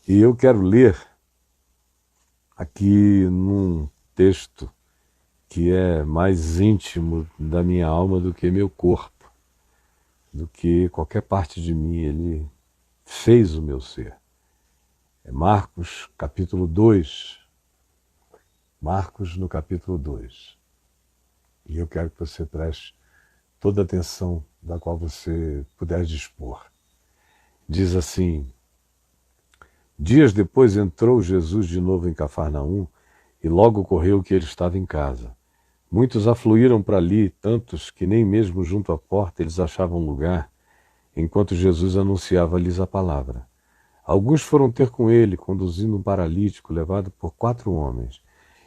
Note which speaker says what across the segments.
Speaker 1: E eu quero ler aqui num texto que é mais íntimo da minha alma do que meu corpo, do que qualquer parte de mim. Ele fez o meu ser. É Marcos, capítulo 2. Marcos, no capítulo 2. E eu quero que você preste toda a atenção da qual você puder dispor. Diz assim: dias depois entrou Jesus de novo em Cafarnaum, e logo ocorreu que ele estava em casa. Muitos afluíram para ali, tantos que nem mesmo junto à porta eles achavam lugar, enquanto Jesus anunciava-lhes a palavra. Alguns foram ter com ele, conduzindo um paralítico levado por 4 homens.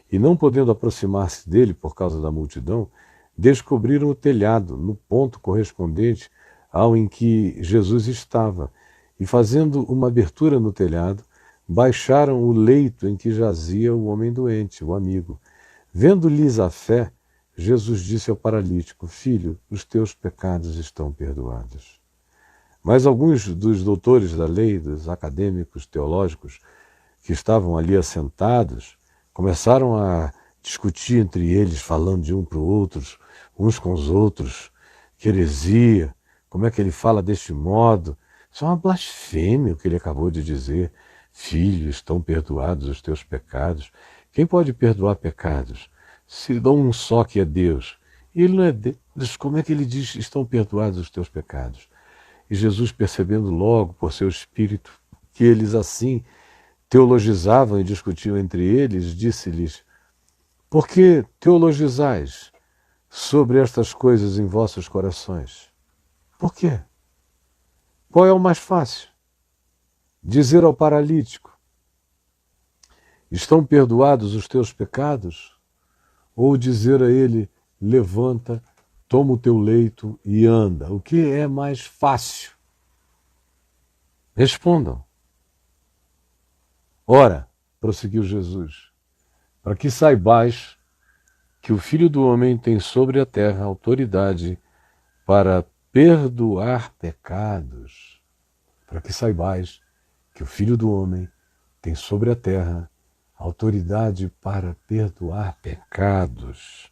Speaker 1: E não podendo aproximar-se dele por causa da multidão, descobriram o telhado no ponto correspondente ao em que Jesus estava, e fazendo uma abertura no telhado, baixaram o leito em que jazia o homem doente, o amigo. Vendo-lhes a fé, Jesus disse ao paralítico: filho, os teus pecados estão perdoados. Mas alguns dos doutores da lei, dos acadêmicos teológicos que estavam ali assentados, começaram a discutir entre eles, falando de um para o outro, uns com os outros, que heresia, como é que ele fala deste modo? Isso é uma blasfêmia o que ele acabou de dizer. Filho, estão perdoados os teus pecados. Quem pode perdoar pecados? Se dá um só que é Deus. E ele não é Deus, como é que ele diz estão perdoados os teus pecados? E Jesus, percebendo logo por seu espírito que eles assim teologizavam e discutiam entre eles, disse-lhes: por que teologizais sobre estas coisas em vossos corações? Por quê? Qual é o mais fácil? Dizer ao paralítico: estão perdoados os teus pecados? Ou dizer a ele: levanta, toma o teu leito e anda? O que é mais fácil? Respondam. Ora, prosseguiu Jesus, para que saibais que o Filho do Homem tem sobre a terra autoridade para perdoar pecados. Para que saibais que o Filho do Homem tem sobre a terra autoridade para perdoar pecados.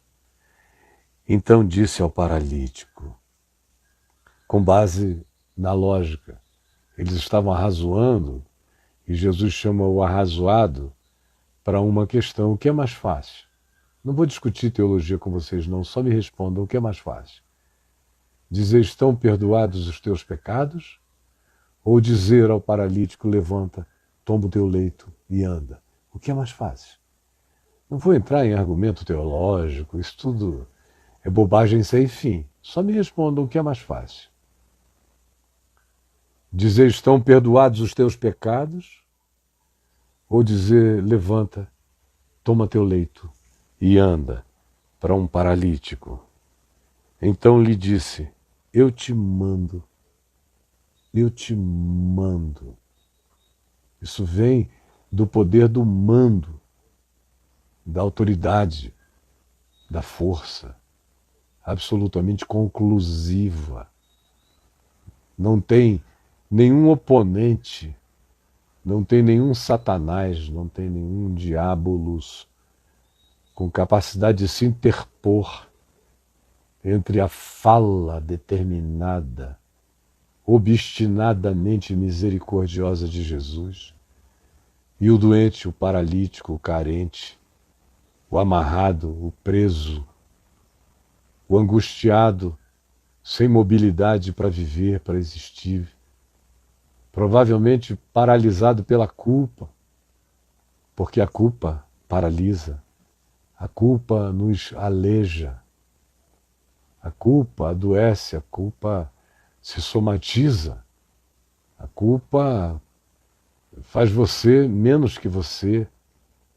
Speaker 1: Então disse ao paralítico, com base na lógica, eles estavam arrazoando, e Jesus chama o arrazoado para uma questão: o que é mais fácil? Não vou discutir teologia com vocês não, só me respondam o que é mais fácil. Dizer estão perdoados os teus pecados? Ou dizer ao paralítico: levanta, toma o teu leito e anda? O que é mais fácil? Não vou entrar em argumento teológico, isso tudo é bobagem sem fim. Só me respondam o que é mais fácil. Dizer estão perdoados os teus pecados? Ou dizer levanta, toma teu leito e anda, para um paralítico? Então lhe disse: eu te mando. Eu te mando. Isso vem do poder do mando, da autoridade, da força, absolutamente conclusiva. Não tem nenhum oponente, não tem nenhum satanás, não tem nenhum diabolos com capacidade de se interpor entre a fala determinada, obstinadamente misericordiosa de Jesus e o doente, o paralítico, o carente, o amarrado, o preso, o angustiado, sem mobilidade para viver, para existir, provavelmente paralisado pela culpa, porque a culpa paralisa, a culpa nos aleja, a culpa adoece, a culpa se somatiza, a culpa faz você menos que você.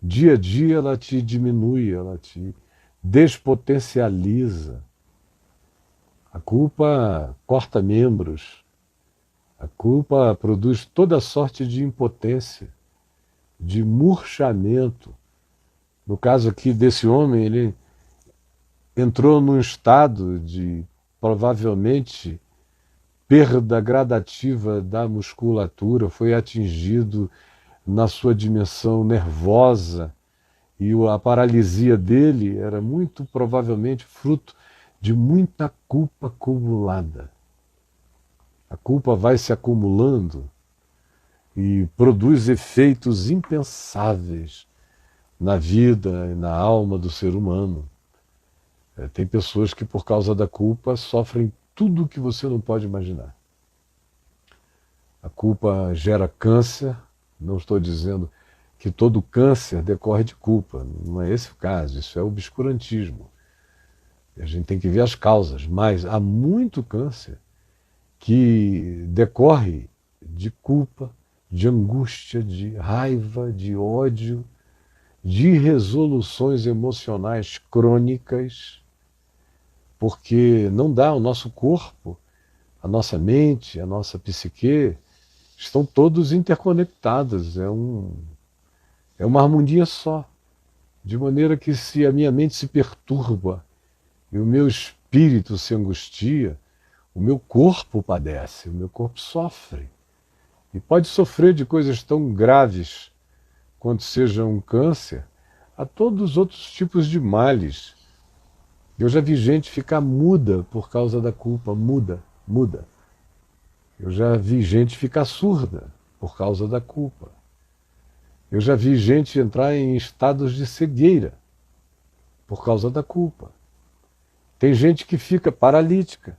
Speaker 1: Dia a dia ela te diminui, ela te despotencializa. A culpa corta membros. A culpa produz toda sorte de impotência, de murchamento. No caso aqui desse homem, ele entrou num estado de, provavelmente, perda gradativa da musculatura, foi atingido na sua dimensão nervosa, e a paralisia dele era muito provavelmente fruto de muita culpa acumulada. A culpa vai se acumulando e produz efeitos impensáveis na vida e na alma do ser humano. Tem pessoas que, por causa da culpa, sofrem tudo o que você não pode imaginar. A culpa gera câncer. Não estou dizendo que todo câncer decorre de culpa, não é esse o caso, isso é obscurantismo. A gente tem que ver as causas, mas há muito câncer que decorre de culpa, de angústia, de raiva, de ódio, de resoluções emocionais crônicas, porque não dá, o nosso corpo, a nossa mente, a nossa psique, estão todos interconectados, é uma harmonia só, de maneira que se a minha mente se perturba e o meu espírito se angustia, o meu corpo padece, o meu corpo sofre. E pode sofrer de coisas tão graves quanto seja um câncer, a todos os outros tipos de males. Eu já vi gente ficar muda por causa da culpa, muda. Eu já vi gente ficar surda por causa da culpa. Eu já vi gente entrar em estados de cegueira por causa da culpa. Tem gente que fica paralítica,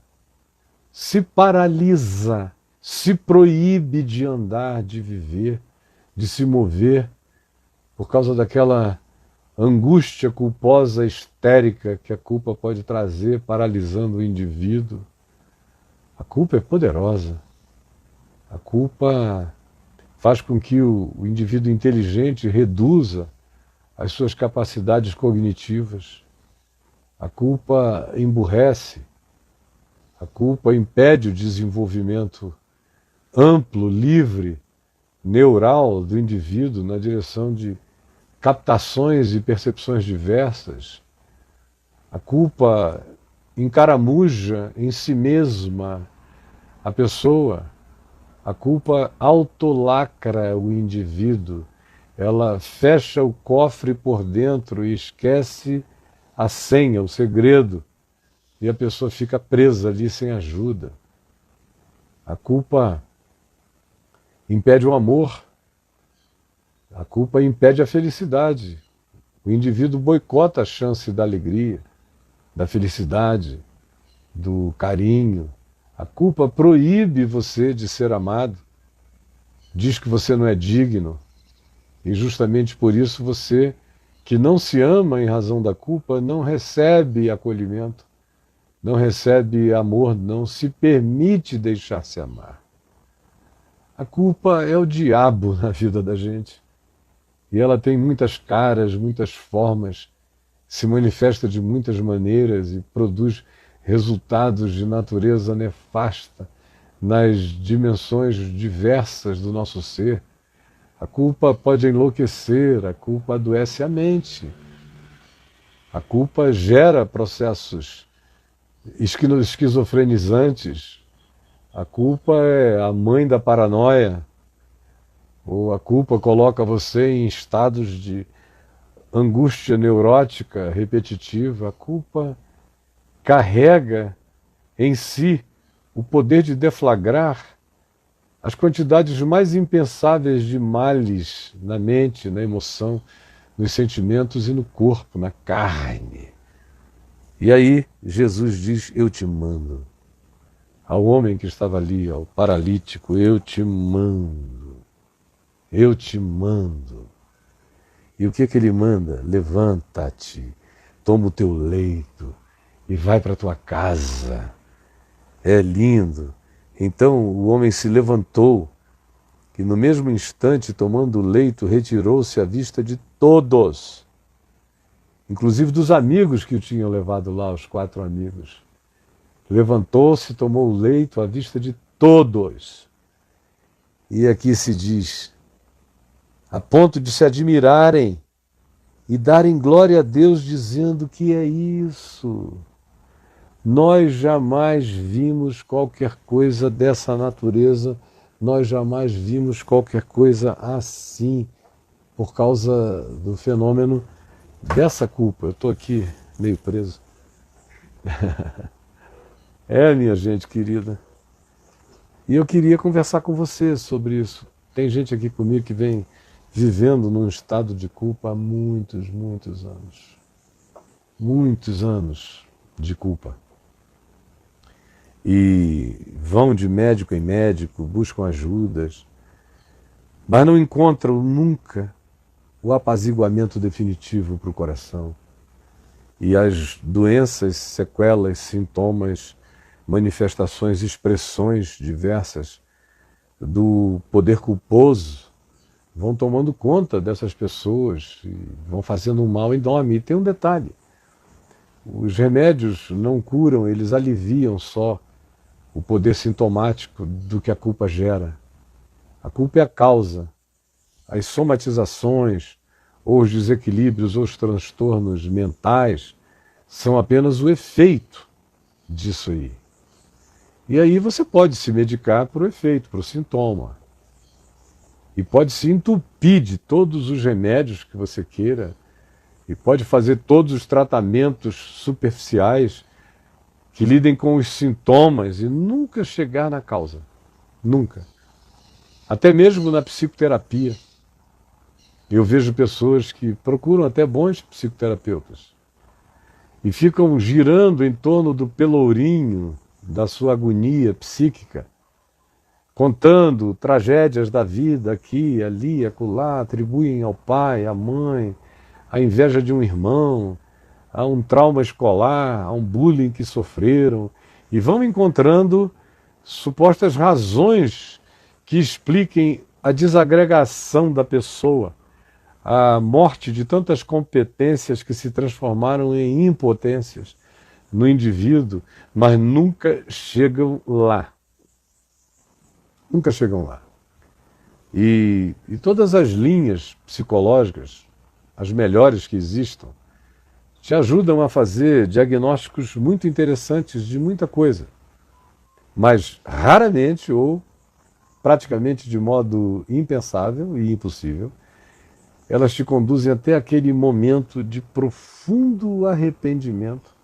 Speaker 1: se paralisa, se proíbe de andar, de viver, de se mover, por causa daquela angústia culposa histérica que a culpa pode trazer, paralisando o indivíduo. A culpa é poderosa. A culpa faz com que o indivíduo inteligente reduza as suas capacidades cognitivas. A culpa emburrece. A culpa impede o desenvolvimento amplo, livre, neural do indivíduo na direção de captações e percepções diversas. A culpa encaramuja em si mesma a pessoa. A culpa autolacra o indivíduo. Ela fecha o cofre por dentro e esquece a senha, o segredo, e a pessoa fica presa ali sem ajuda. A culpa impede o amor. A culpa impede a felicidade. O indivíduo boicota a chance da alegria, da felicidade, do carinho. A culpa proíbe você de ser amado, diz que você não é digno, e justamente por isso você, que não se ama em razão da culpa, não recebe acolhimento, não recebe amor, não se permite deixar-se amar. A culpa é o diabo na vida da gente. E ela tem muitas caras, muitas formas, se manifesta de muitas maneiras e produz resultados de natureza nefasta nas dimensões diversas do nosso ser. A culpa pode enlouquecer, a culpa adoece a mente. A culpa gera processos esquizofrenizantes. A culpa é a mãe da paranoia. Ou a culpa coloca você em estados de angústia neurótica repetitiva. A culpa carrega em si o poder de deflagrar as quantidades mais impensáveis de males na mente, na emoção, nos sentimentos e no corpo, na carne. E aí Jesus diz: eu te mando. Ao homem que estava ali, ao paralítico, eu te mando. Eu te mando. E o que ele manda? Levanta-te, toma o teu leito e vai para a tua casa. É lindo. Então o homem se levantou e no mesmo instante, tomando o leito, retirou-se à vista de todos, inclusive dos amigos que o tinham levado lá, os 4 amigos. Levantou-se, tomou o leito à vista de todos. E aqui se diz, a ponto de se admirarem e darem glória a Deus, dizendo: que é isso? Nós jamais vimos qualquer coisa dessa natureza nós jamais vimos qualquer coisa assim, por causa do fenômeno dessa culpa. Eu estou aqui meio preso. Minha gente querida. E eu queria conversar com você sobre isso. Tem gente aqui comigo que vem vivendo num estado de culpa há muitos, muitos anos. Muitos anos de culpa. E vão de médico em médico, buscam ajudas, mas não encontram nunca o apaziguamento definitivo para o coração. E as doenças, sequelas, sintomas, manifestações, expressões diversas do poder culposo vão tomando conta dessas pessoas e vão fazendo um mal enorme. E tem um detalhe: os remédios não curam, eles aliviam só o poder sintomático do que a culpa gera. A culpa é a causa. As somatizações, ou os desequilíbrios, ou os transtornos mentais são apenas o efeito disso aí. E aí você pode se medicar para o efeito, para o sintoma. E pode se entupir de todos os remédios que você queira, e pode fazer todos os tratamentos superficiais que lidem com os sintomas e nunca chegar na causa. Nunca. Até mesmo na psicoterapia. Eu vejo pessoas que procuram até bons psicoterapeutas e ficam girando em torno do pelourinho da sua agonia psíquica, contando tragédias da vida aqui, ali, acolá, atribuem ao pai, à mãe, à inveja de um irmão, a um trauma escolar, a um bullying que sofreram, e vão encontrando supostas razões que expliquem a desagregação da pessoa, a morte de tantas competências que se transformaram em impotências no indivíduo, mas nunca chegam lá. Nunca chegam lá. E todas as linhas psicológicas, as melhores que existam, te ajudam a fazer diagnósticos muito interessantes de muita coisa, mas raramente ou praticamente de modo impensável e impossível, elas te conduzem até aquele momento de profundo arrependimento,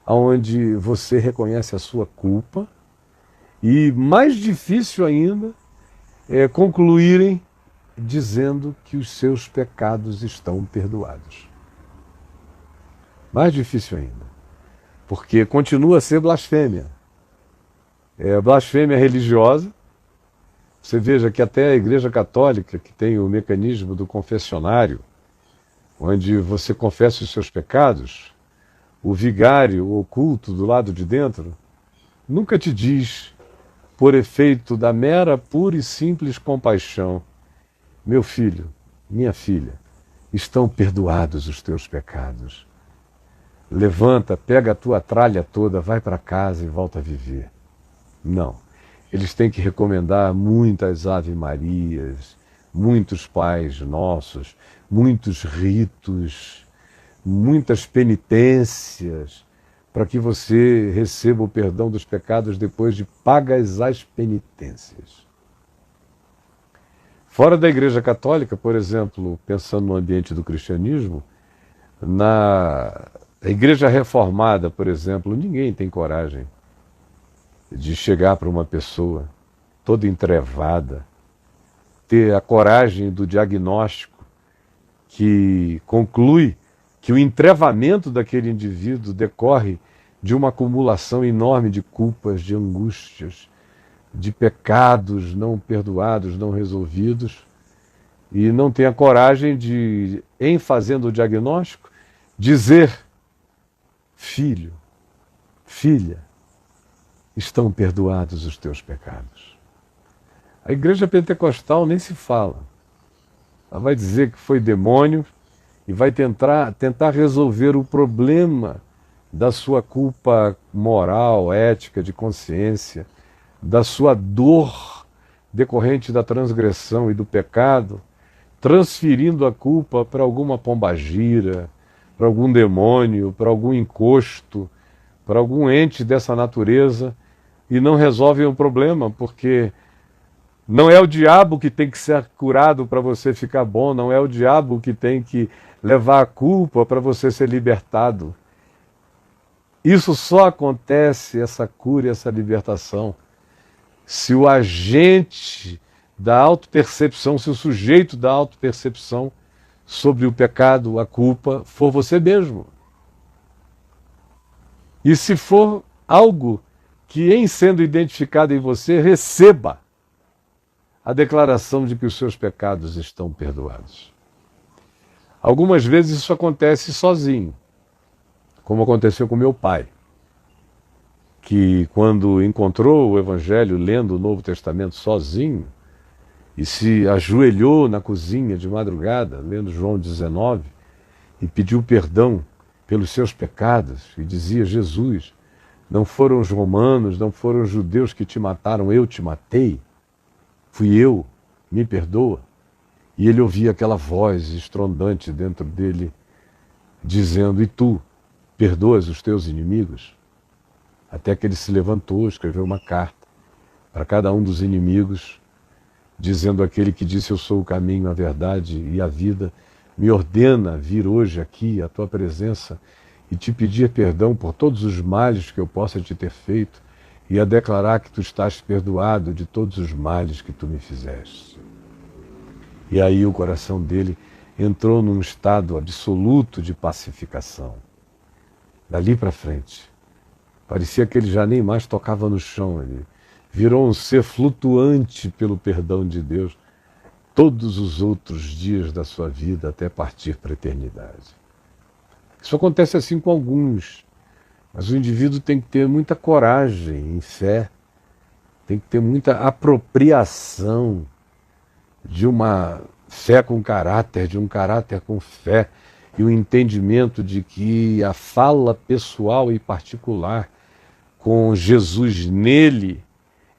Speaker 1: onde você reconhece a sua culpa, e mais difícil ainda é concluírem dizendo que os seus pecados estão perdoados. Mais difícil ainda, porque continua a ser blasfêmia. É blasfêmia religiosa. Você veja que até a Igreja Católica, que tem o mecanismo do confessionário, onde você confessa os seus pecados, o vigário oculto do lado de dentro nunca te diz, por efeito da mera, pura e simples compaixão: meu filho, minha filha, estão perdoados os teus pecados. Levanta, pega a tua tralha toda, vai para casa e volta a viver. Não. Eles têm que recomendar muitas Ave-Marias, muitos Pais Nossos, muitos ritos, muitas penitências, para que você receba o perdão dos pecados depois de pagas as penitências. Fora da Igreja Católica, por exemplo, pensando no ambiente do cristianismo, na Igreja Reformada, por exemplo, ninguém tem coragem de chegar para uma pessoa toda entrevada, ter a coragem do diagnóstico que conclui que o entrevamento daquele indivíduo decorre de uma acumulação enorme de culpas, de angústias, de pecados não perdoados, não resolvidos, e não tem a coragem de, em fazendo o diagnóstico, dizer: filho, filha, estão perdoados os teus pecados. A igreja pentecostal nem se fala. Ela vai dizer que foi demônio e vai tentar resolver o problema da sua culpa moral, ética, de consciência, da sua dor decorrente da transgressão e do pecado, transferindo a culpa para alguma pombagira, para algum demônio, para algum encosto, para algum ente dessa natureza, e não resolvem o problema, porque Não é o diabo que tem que ser curado para você ficar bom, não é o diabo que tem que levar a culpa para você ser libertado. Isso só acontece, essa cura e essa libertação, se o agente da autopercepção, se o sujeito da autopercepção sobre o pecado, a culpa, for você mesmo. E se for algo que, em sendo identificado em você, receba a declaração de que os seus pecados estão perdoados. Algumas vezes isso acontece sozinho, como aconteceu com meu pai, que quando encontrou o Evangelho lendo o Novo Testamento sozinho e se ajoelhou na cozinha de madrugada, lendo João 19, e pediu perdão pelos seus pecados, e dizia: Jesus, não foram os romanos, não foram os judeus que te mataram, eu te matei, fui eu, me perdoa. E ele ouvia aquela voz estrondante dentro dele, dizendo: e tu, perdoas os teus inimigos? Até que ele se levantou, escreveu uma carta para cada um dos inimigos, dizendo: aquele que disse eu sou o caminho, a verdade e a vida, me ordena vir hoje aqui à tua presença e te pedir perdão por todos os males que eu possa te ter feito e a declarar que tu estás perdoado de todos os males que tu me fizeste. E aí o coração dele entrou num estado absoluto de pacificação. Dali para frente, parecia que ele já nem mais tocava no chão, ele virou um ser flutuante pelo perdão de Deus todos os outros dias da sua vida até partir para a eternidade. Isso acontece assim com alguns, mas o indivíduo tem que ter muita coragem em fé, tem que ter muita apropriação de uma fé com caráter, de um caráter com fé, e o entendimento de que a fala pessoal e particular com Jesus nele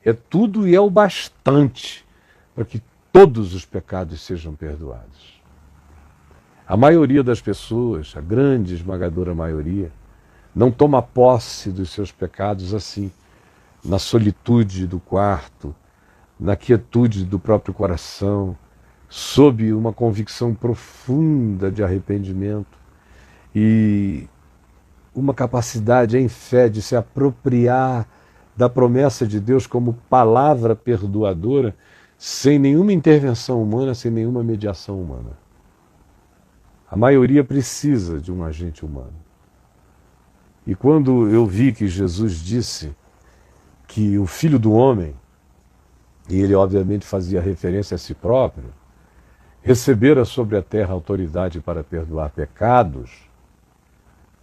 Speaker 1: é tudo e é o bastante para que todos os pecados sejam perdoados. A maioria das pessoas, a grande esmagadora maioria, não toma posse dos seus pecados assim, na solitude do quarto, na quietude do próprio coração, sob uma convicção profunda de arrependimento e uma capacidade em fé de se apropriar da promessa de Deus como palavra perdoadora, sem nenhuma intervenção humana, sem nenhuma mediação humana. A maioria precisa de um agente humano. E quando eu vi que Jesus disse que o Filho do Homem, e ele obviamente fazia referência a si próprio, recebera sobre a terra autoridade para perdoar pecados,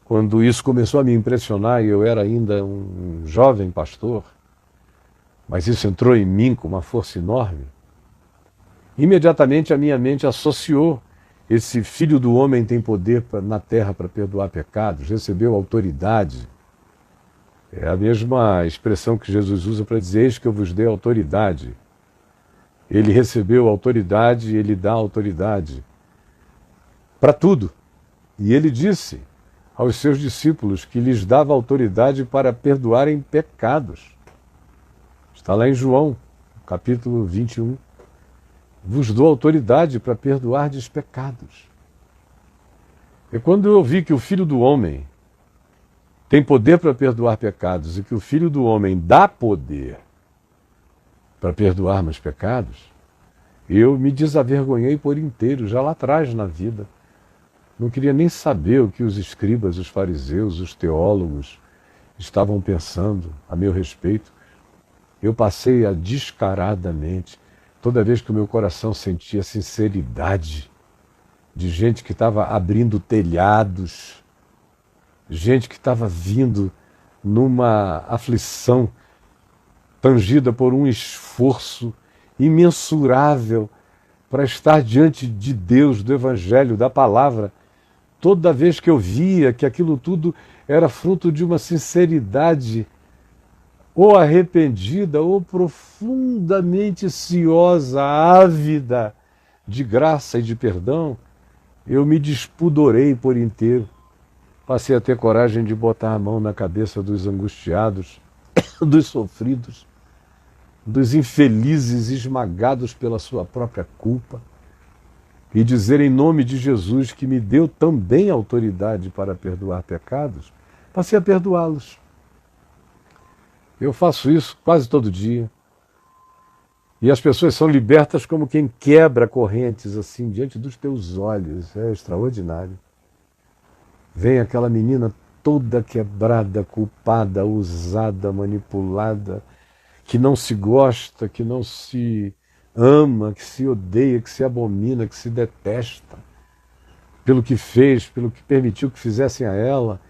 Speaker 1: quando isso começou a me impressionar, e eu era ainda um jovem pastor, mas isso entrou em mim com uma força enorme, imediatamente a minha mente associou: esse Filho do Homem tem poder na terra para perdoar pecados, recebeu autoridade. É a mesma expressão que Jesus usa para dizer: eis que eu vos dei autoridade. Ele recebeu autoridade, ele dá autoridade para tudo. E ele disse aos seus discípulos que lhes dava autoridade para perdoarem pecados. Está lá em João, capítulo 21. Vos dou autoridade para perdoardes pecados. E quando eu vi que o Filho do Homem tem poder para perdoar pecados e que o Filho do Homem dá poder para perdoar meus pecados, eu me desavergonhei por inteiro, já lá atrás na vida. Não queria nem saber o que os escribas, os fariseus, os teólogos estavam pensando a meu respeito. Eu passei a descaradamente, toda vez que o meu coração sentia sinceridade de gente que estava abrindo telhados, gente que estava vindo numa aflição tangida por um esforço imensurável para estar diante de Deus, do Evangelho, da Palavra, toda vez que eu via que aquilo tudo era fruto de uma sinceridade ou arrependida ou profundamente ciosa, ávida de graça e de perdão, eu me despudorei por inteiro. Passei a ter coragem de botar a mão na cabeça dos angustiados, dos sofridos, dos infelizes esmagados pela sua própria culpa, e dizer em nome de Jesus, que me deu também autoridade para perdoar pecados, passei a perdoá-los. Eu faço isso quase todo dia. E as pessoas são libertas como quem quebra correntes assim diante dos teus olhos. É extraordinário. Vem aquela menina toda quebrada, culpada, usada, manipulada, que não se gosta, que não se ama, que se odeia, que se abomina, que se detesta pelo que fez, pelo que permitiu que fizessem a ela,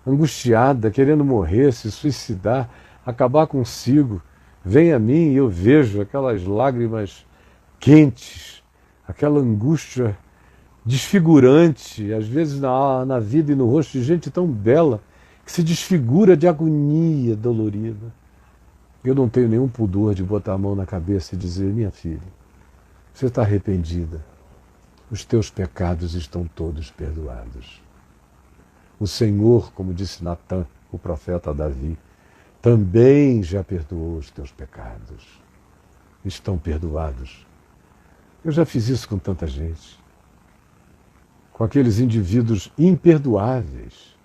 Speaker 1: angustiada, querendo morrer, se suicidar, acabar consigo. Vem a mim e eu vejo aquelas lágrimas quentes, aquela angústia desfigurante, às vezes na vida e no rosto de gente tão bela, que se desfigura de agonia dolorida. Eu não tenho nenhum pudor de botar a mão na cabeça e dizer: minha filha, você está arrependida, os teus pecados estão todos perdoados. O Senhor, como disse Natã, o profeta Davi, também já perdoou os teus pecados. Estão perdoados. Eu já fiz isso com tanta gente. Com aqueles indivíduos imperdoáveis,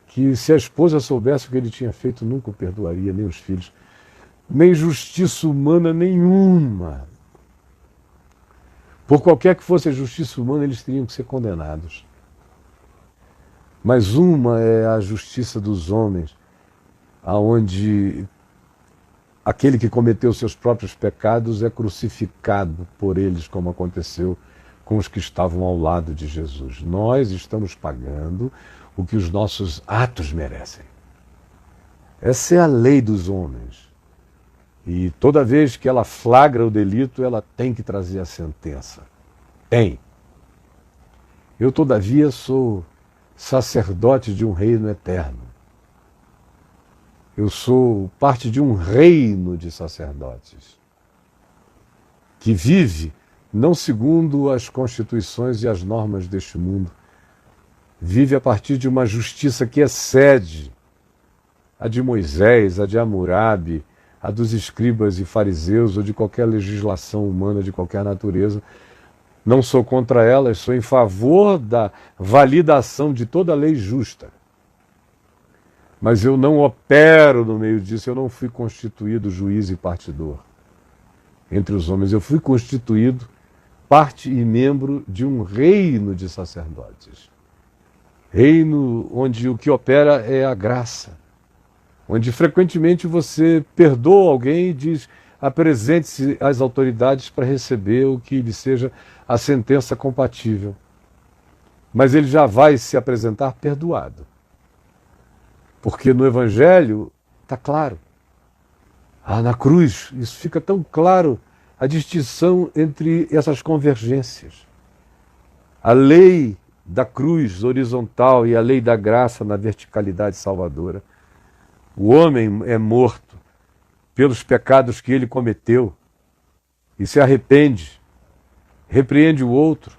Speaker 1: que se a esposa soubesse o que ele tinha feito, nunca o perdoaria, nem os filhos. Nem justiça humana nenhuma. Por qualquer que fosse a justiça humana, eles teriam que ser condenados. Mas uma é a justiça dos homens, aonde aquele que cometeu seus próprios pecados é crucificado por eles, como aconteceu com os que estavam ao lado de Jesus. Nós estamos pagando o que os nossos atos merecem. Essa é a lei dos homens. E toda vez que ela flagra o delito, ela tem que trazer a sentença. Tem. Eu, todavia, sou sacerdote de um reino eterno. Eu sou parte de um reino de sacerdotes que vive não segundo as constituições e as normas deste mundo. Vive a partir de uma justiça que excede a de Moisés, a de Hammurabi, a dos escribas e fariseus ou de qualquer legislação humana de qualquer natureza. Não sou contra elas, sou em favor da validação de toda lei justa. Mas eu não opero no meio disso, eu não fui constituído juiz e partidor entre os homens. Eu fui constituído parte e membro de um reino de sacerdotes. Reino onde o que opera é a graça. Onde frequentemente você perdoa alguém e diz: apresente-se às autoridades para receber o que lhe seja a sentença compatível. Mas ele já vai se apresentar perdoado. Porque no Evangelho está claro. Na cruz, isso fica tão claro, a distinção entre essas convergências. A lei da cruz horizontal e a lei da graça na verticalidade salvadora. O homem é morto pelos pecados que ele cometeu e se arrepende, repreende o outro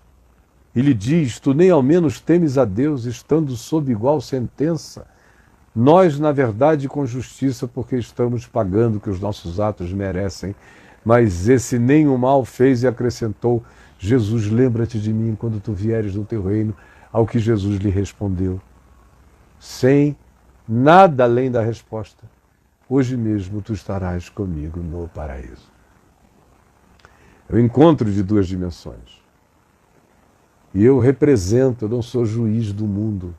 Speaker 1: e lhe diz: tu nem ao menos temes a Deus, estando sob igual sentença. Nós, na verdade, com justiça, porque estamos pagando o que os nossos atos merecem, mas esse nem o mal fez e acrescentou: Jesus, lembra-te de mim quando tu vieres no teu reino. Ao que Jesus lhe respondeu, sem nada além da resposta: hoje mesmo tu estarás comigo no paraíso. É o encontro de duas dimensões. E eu represento, eu não sou juiz do mundo.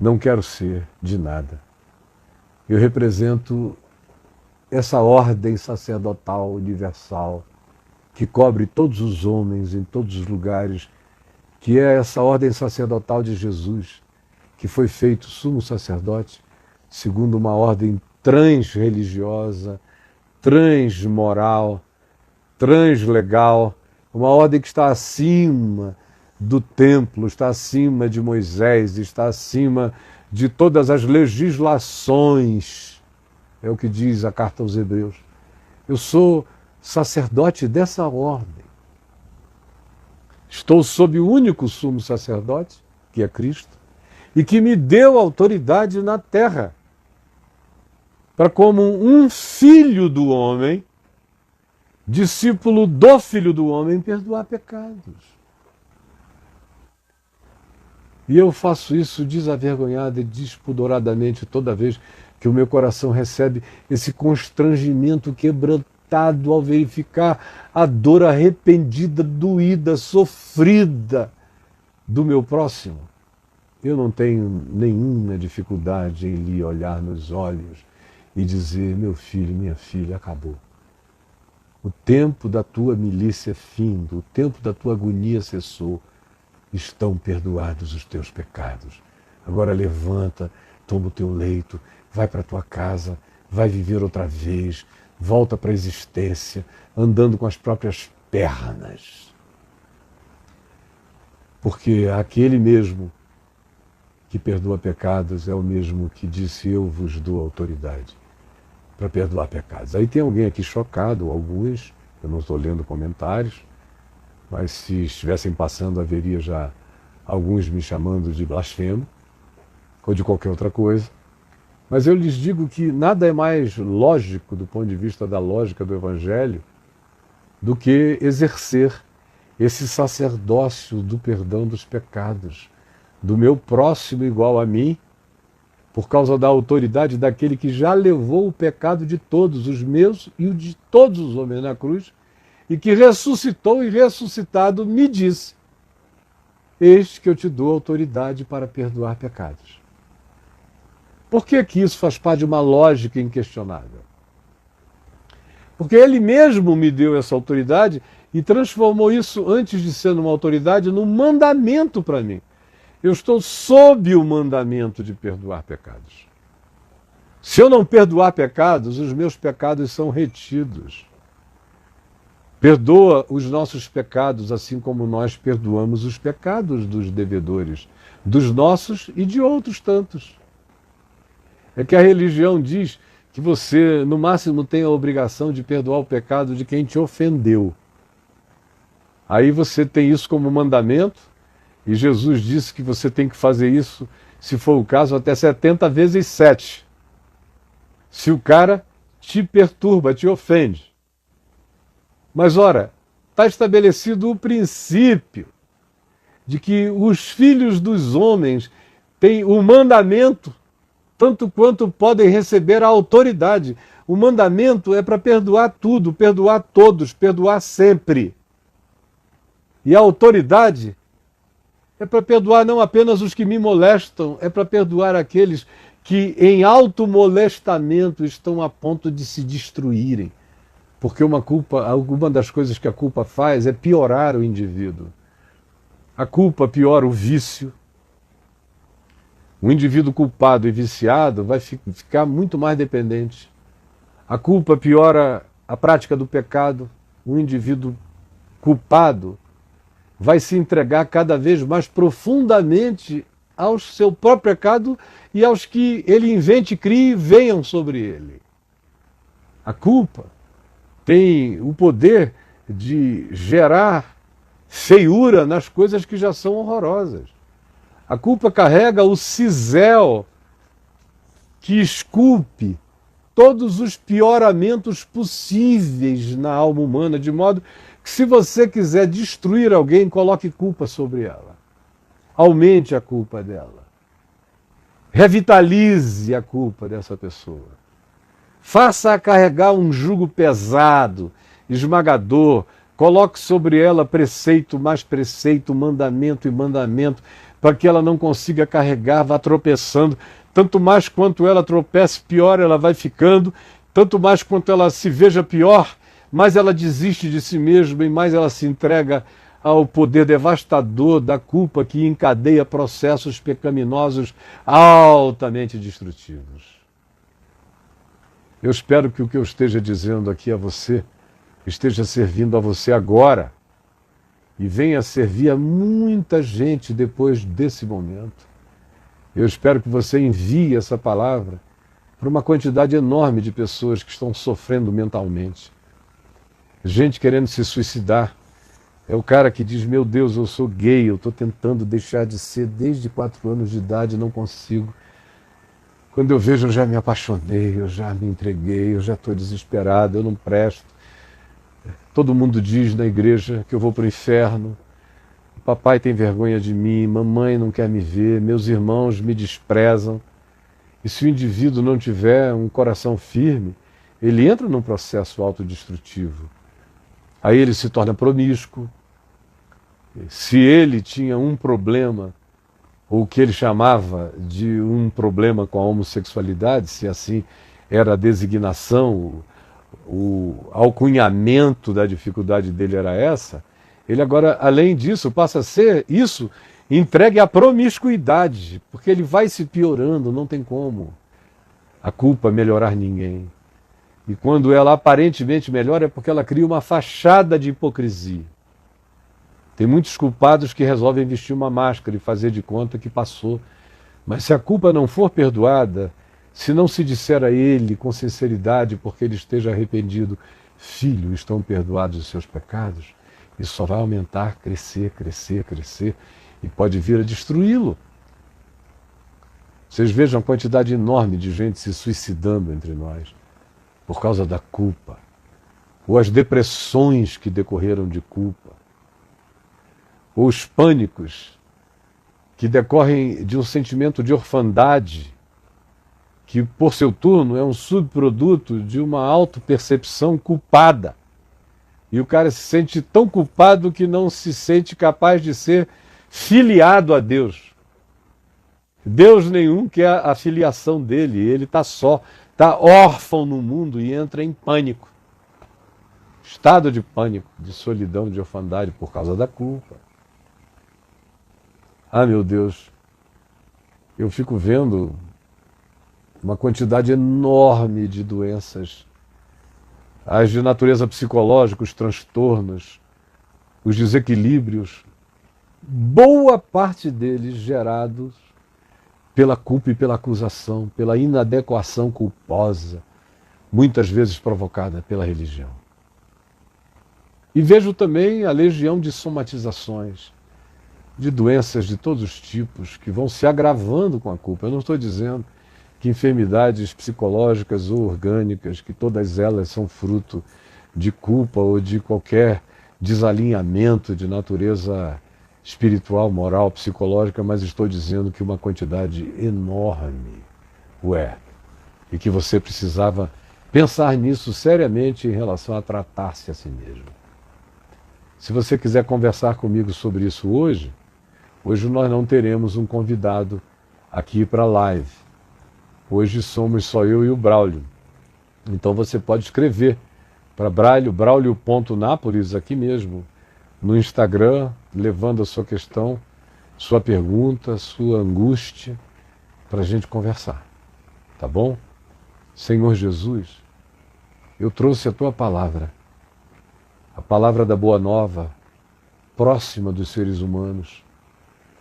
Speaker 1: Não quero ser de nada. Eu represento essa ordem sacerdotal universal que cobre todos os homens em todos os lugares, que é essa ordem sacerdotal de Jesus, que foi feito sumo sacerdote segundo uma ordem transreligiosa, transmoral, translegal, uma ordem que está acima do templo, está acima de Moisés, está acima de todas as legislações. É o que diz a carta aos Hebreus. Eu sou sacerdote dessa ordem. Estou sob o único sumo sacerdote, que é Cristo, e que me deu autoridade na terra. para como um filho do homem, discípulo do Filho do Homem, perdoar pecados. E eu faço isso desavergonhada e despudoradamente toda vez que o meu coração recebe esse constrangimento quebrantado ao verificar a dor arrependida, doída, sofrida do meu próximo. Eu não tenho nenhuma dificuldade em lhe olhar nos olhos e dizer: meu filho, minha filha, acabou. O tempo da tua milícia é findo, o tempo da tua agonia cessou. Estão perdoados os teus pecados. Agora levanta, toma o teu leito, vai para a tua casa, vai viver outra vez, volta para a existência, andando com as próprias pernas. Porque aquele mesmo que perdoa pecados é o mesmo que disse: eu vos dou autoridade para perdoar pecados. Aí tem alguém aqui chocado, alguns, eu não estou lendo comentários, mas se estivessem passando, haveria já alguns me chamando de blasfemo, ou de qualquer outra coisa. Mas eu lhes digo que nada é mais lógico, do ponto de vista da lógica do Evangelho, do que exercer esse sacerdócio do perdão dos pecados, do meu próximo igual a mim, por causa da autoridade daquele que já levou o pecado de todos, os meus e o de todos os homens na cruz, e que ressuscitou e ressuscitado me disse: eis que eu te dou autoridade para perdoar pecados. Por que que isso faz parte de uma lógica inquestionável? Porque ele mesmo me deu essa autoridade e transformou isso, antes de ser uma autoridade, num mandamento para mim. Eu estou sob o mandamento de perdoar pecados. Se eu não perdoar pecados, os meus pecados são retidos. Perdoa os nossos pecados, assim como nós perdoamos os pecados dos devedores, dos nossos e de outros tantos. É que a religião diz que você, no máximo, tem a obrigação de perdoar o pecado de quem te ofendeu. Aí você tem isso como mandamento, e Jesus disse que você tem que fazer isso, se for o caso, até 70 vezes 7. Se o cara te perturba, te ofende. Mas, ora, está estabelecido o princípio de que os filhos dos homens têm o mandamento, tanto quanto podem receber a autoridade. O mandamento é para perdoar tudo, perdoar todos, perdoar sempre. E a autoridade é para perdoar não apenas os que me molestam, é para perdoar aqueles que em automolestamento estão a ponto de se destruírem. Porque alguma das coisas que a culpa faz é piorar o indivíduo. A culpa piora o vício. O indivíduo culpado e viciado vai ficar muito mais dependente. A culpa piora a prática do pecado. O indivíduo culpado vai se entregar cada vez mais profundamente ao seu próprio pecado e aos que ele invente, crie e venham sobre ele. A culpa tem o poder de gerar feiura nas coisas que já são horrorosas. A culpa carrega o cisel que esculpe todos os pioramentos possíveis na alma humana, de modo que, se você quiser destruir alguém, coloque culpa sobre ela. Aumente a culpa dela. Revitalize a culpa dessa pessoa. Faça-a carregar um jugo pesado, esmagador. Coloque sobre ela preceito mais preceito, mandamento e mandamento, para que ela não consiga carregar, vá tropeçando. Tanto mais quanto ela tropece, pior ela vai ficando. Tanto mais quanto ela se veja pior, mais ela desiste de si mesma e mais ela se entrega ao poder devastador da culpa, que encadeia processos pecaminosos altamente destrutivos. Eu espero que o que eu esteja dizendo aqui a você esteja servindo a você agora e venha servir a muita gente depois desse momento. Eu espero que você envie essa palavra para uma quantidade enorme de pessoas que estão sofrendo mentalmente. Gente querendo se suicidar. É o cara que diz: meu Deus, eu sou gay, eu estou tentando deixar de ser desde 4 anos de idade, não consigo. Quando eu vejo, eu já me apaixonei, eu já me entreguei, eu já estou desesperado, eu não presto. Todo mundo diz na igreja que eu vou para o inferno. Papai tem vergonha de mim, mamãe não quer me ver, meus irmãos me desprezam. E se o indivíduo não tiver um coração firme, ele entra num processo autodestrutivo. Aí ele se torna promíscuo. Se ele tinha um problema, ou o que ele chamava de um problema com a homossexualidade, se assim era a designação, o alcunhamento da dificuldade dele era essa, ele agora, além disso, passa a ser isso entregue à promiscuidade, porque ele vai se piorando, não tem como a culpa melhorar ninguém. E quando ela aparentemente melhora é porque ela cria uma fachada de hipocrisia. Tem muitos culpados que resolvem vestir uma máscara e fazer de conta que passou. Mas se a culpa não for perdoada, se não se disser a ele com sinceridade, porque ele esteja arrependido, filho, estão perdoados os seus pecados, isso só vai aumentar, crescer, crescer, crescer, e pode vir a destruí-lo. Vocês vejam a quantidade enorme de gente se suicidando entre nós por causa da culpa, ou as depressões que decorreram de culpa, ou os pânicos que decorrem de um sentimento de orfandade, que por seu turno é um subproduto de uma autopercepção culpada. E o cara se sente tão culpado que não se sente capaz de ser filiado a Deus. Deus nenhum quer a filiação dele, ele está só, está órfão no mundo e entra em pânico. Estado de pânico, de solidão, de orfandade por causa da culpa. Ah, meu Deus, eu fico vendo uma quantidade enorme de doenças, as de natureza psicológica, os transtornos, os desequilíbrios, boa parte deles gerados pela culpa e pela acusação, pela inadequação culposa, muitas vezes provocada pela religião. E vejo também a legião de somatizações, de doenças de todos os tipos que vão se agravando com a culpa. Eu não estou dizendo que enfermidades psicológicas ou orgânicas, que todas elas são fruto de culpa ou de qualquer desalinhamento de natureza espiritual, moral, psicológica, mas estou dizendo que uma quantidade enorme o é. E que você precisava pensar nisso seriamente em relação a tratar-se a si mesmo. Se você quiser conversar comigo sobre isso hoje nós não teremos um convidado aqui para a live. Hoje somos só eu e o Braulio. Então você pode escrever para braulio.napolis aqui mesmo, no Instagram, levando a sua questão, sua pergunta, sua angústia, para a gente conversar. Tá bom? Senhor Jesus, eu trouxe a tua palavra, a palavra da Boa Nova, próxima dos seres humanos,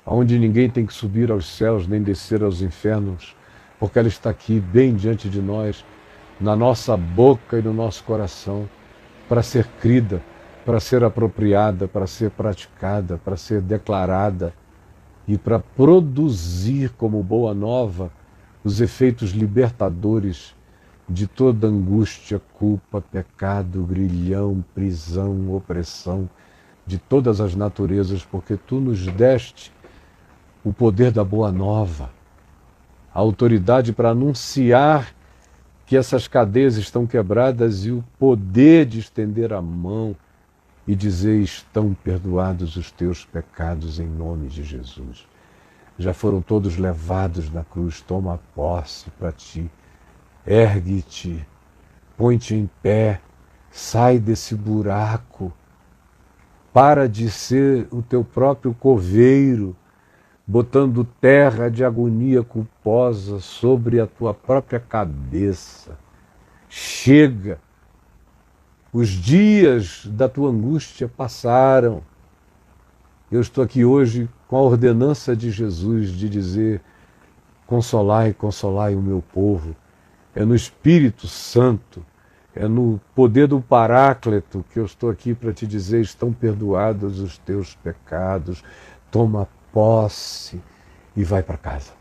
Speaker 1: onde ninguém tem que subir aos céus nem descer aos infernos, porque ela está aqui, bem diante de nós, na nossa boca e no nosso coração, para ser crida, para ser apropriada, para ser praticada, para ser declarada e para produzir como boa nova os efeitos libertadores de toda angústia, culpa, pecado, grilhão, prisão, opressão, de todas as naturezas, porque tu nos deste o poder da boa nova, a autoridade para anunciar que essas cadeias estão quebradas e o poder de estender a mão e dizer: estão perdoados os teus pecados em nome de Jesus. Já foram todos levados na cruz, toma posse para ti, ergue-te, põe-te em pé, sai desse buraco, para de ser o teu próprio coveiro, botando terra de agonia culposa sobre a tua própria cabeça. Chega! Os dias da tua angústia passaram. Eu estou aqui hoje com a ordenança de Jesus de dizer: consolai, consolai o meu povo. É no Espírito Santo, é no poder do Paráclito que eu estou aqui para te dizer: estão perdoados os teus pecados. Toma posse e vai para casa.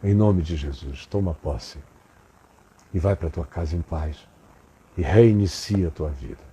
Speaker 1: Em nome de Jesus, toma posse e vai para a tua casa em paz e reinicia a tua vida.